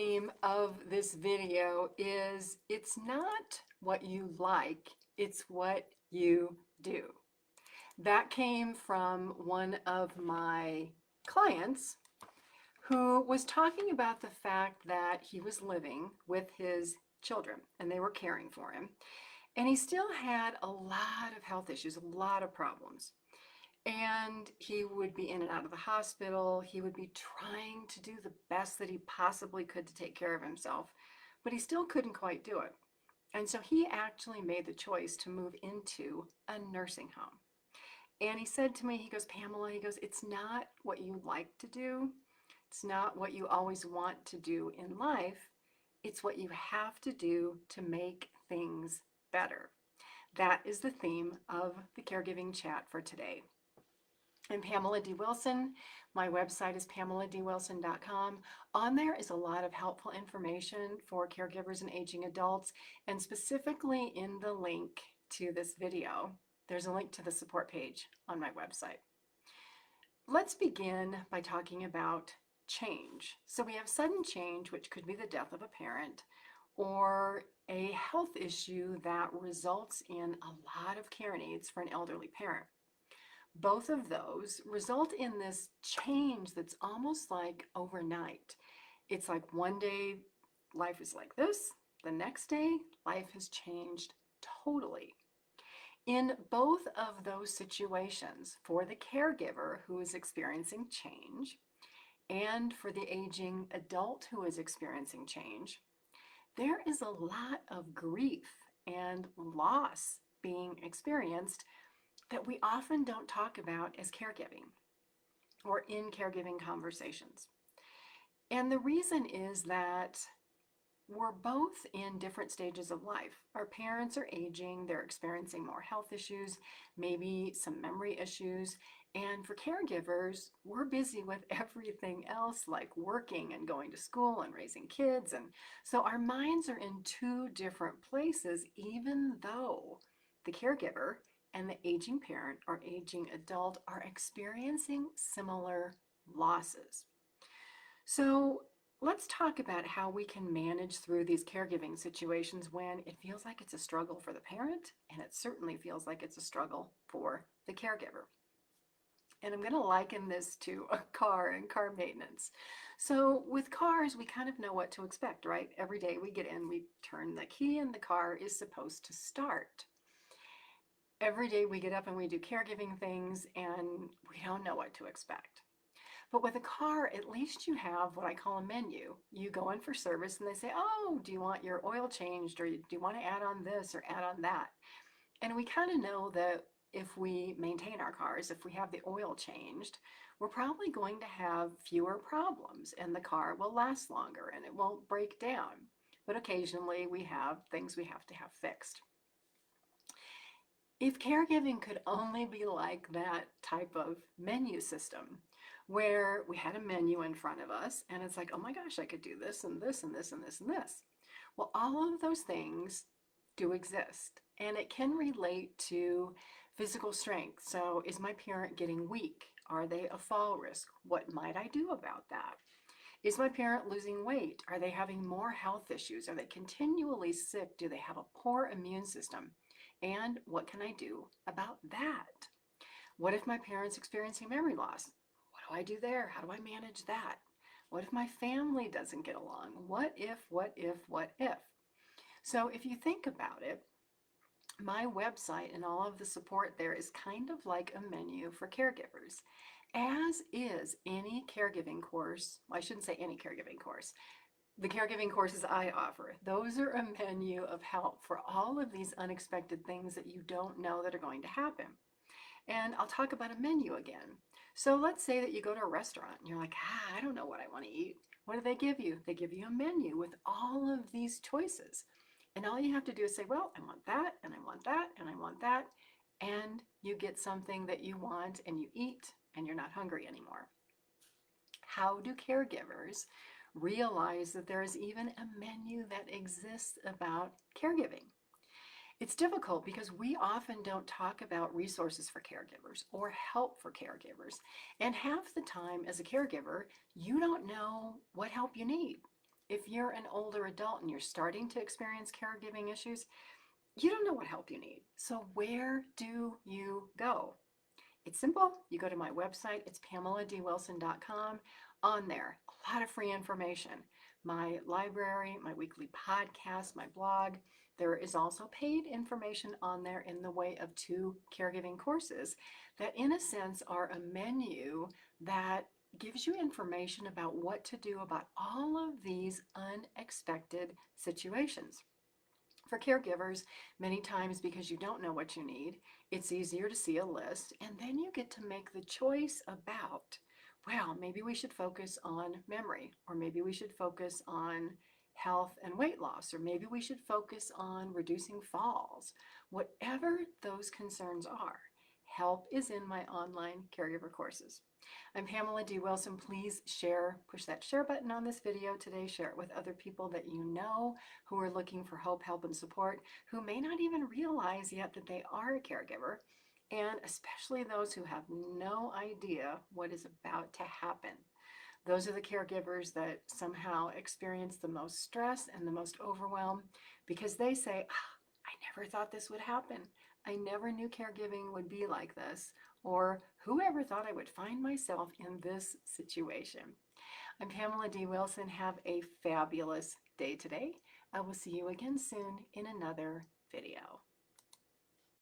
theme of this video is it's not what you like, it's what you do. That came from one of my clients who was talking about the fact that he was living with his children and they were caring for him. And he still had a lot of health issues, a lot of problems. And he would be in and out of the hospital. He would be trying to do the best that he possibly could to take care of himself, but he still couldn't quite do it. And so he actually made the choice to move into a nursing home. And he said to me, he goes, Pamela, he goes, it's not what you like to do. It's not what you always want to do in life. It's what you have to do to make things better. That is the theme of the caregiving chat for today. I'm Pamela D. Wilson. My website is pameladwilson.com. On there is a lot of helpful information for caregivers and aging adults, and specifically in the link to this video, there's a link to the support page on my website. Let's begin by talking about change. So we have sudden change, which could be the death of a parent, or a health issue that results in a lot of care needs for an elderly parent. Both of those result in this change that's almost like overnight. It's like one day life is like this, the next day life has changed totally. In both of those situations, for the caregiver who is experiencing change and for the aging adult who is experiencing change, there is a lot of grief and loss being experienced that we often don't talk about as caregiving or in caregiving conversations. And the reason is that we're both in different stages of life. Our parents are aging, they're experiencing more health issues, maybe some memory issues. And for caregivers, we're busy with everything else like working and going to school and raising kids. And so our minds are in two different places, even though the caregiver and the aging parent or aging adult are experiencing similar losses. So let's talk about how we can manage through these caregiving situations when it feels like it's a struggle for the parent and it certainly feels like it's a struggle for the caregiver. And I'm going to liken this to a car and car maintenance. So with cars, we kind of know what to expect, right? Every day we get in, we turn the key and the car is supposed to start. Every day we get up and we do caregiving things and we don't know what to expect. But with a car, at least you have what I call a menu. You go in for service and they say, oh, do you want your oil changed, or do you want to add on this or add on that? And we kind of know that if we maintain our cars, if we have the oil changed, we're probably going to have fewer problems and the car will last longer and it won't break down. But occasionally we have things we have to have fixed. If caregiving could only be like that type of menu system, where we had a menu in front of us and it's like, oh my gosh, I could do this and this and this and this and this. Well, all of those things do exist, and it can relate to physical strength. So is my parent getting weak? Are they a fall risk? What might I do about that? Is my parent losing weight? Are they having more health issues? Are they continually sick? Do they have a poor immune system? And what can I do about that? What if my parent's experiencing memory loss? What do I do there? How do I manage that? What if my family doesn't get along? What if, what if, what if? So if you think about it, my website and all of the support there is kind of like a menu for caregivers, as is any caregiving course. Well, I shouldn't say any caregiving course. The caregiving courses I offer, those are a menu of help for all of these unexpected things that you don't know that are going to happen. And I'll talk about a menu again. So let's say that you go to a restaurant and you're like, I don't know what I want to eat. What do they give you? They give you a menu with all of these choices. And all you have to do is say, well, I want that, and I want that, and I want that. And you get something that you want and you eat and you're not hungry anymore. How do caregivers realize that there is even a menu that exists about caregiving? It's difficult because we often don't talk about resources for caregivers or help for caregivers. And half the time as a caregiver, you don't know what help you need. If you're an older adult and you're starting to experience caregiving issues, you don't know what help you need. So where do you go? It's simple. You go to my website. It's PamelaDWilson.com. On there, a lot of free information. My library, my weekly podcast, my blog. There is also paid information on there in the way of 2 caregiving courses that, in a sense, are a menu that gives you information about what to do about all of these unexpected situations. For caregivers, many times because you don't know what you need, it's easier to see a list and then you get to make the choice about, well, maybe we should focus on memory, or maybe we should focus on health and weight loss, or maybe we should focus on reducing falls. Whatever those concerns are, help is in my online caregiver courses. I'm Pamela D. Wilson. Please share, push that share button on this video today. Share it with other people that you know who are looking for hope, help, and support, who may not even realize yet that they are a caregiver, and especially those who have no idea what is about to happen. Those are the caregivers that somehow experience the most stress and the most overwhelm because they say, I never thought this would happen. I never knew caregiving would be like this. Or whoever thought I would find myself in this situation. I'm Pamela D. Wilson. Have a fabulous day today. I will see you again soon in another video.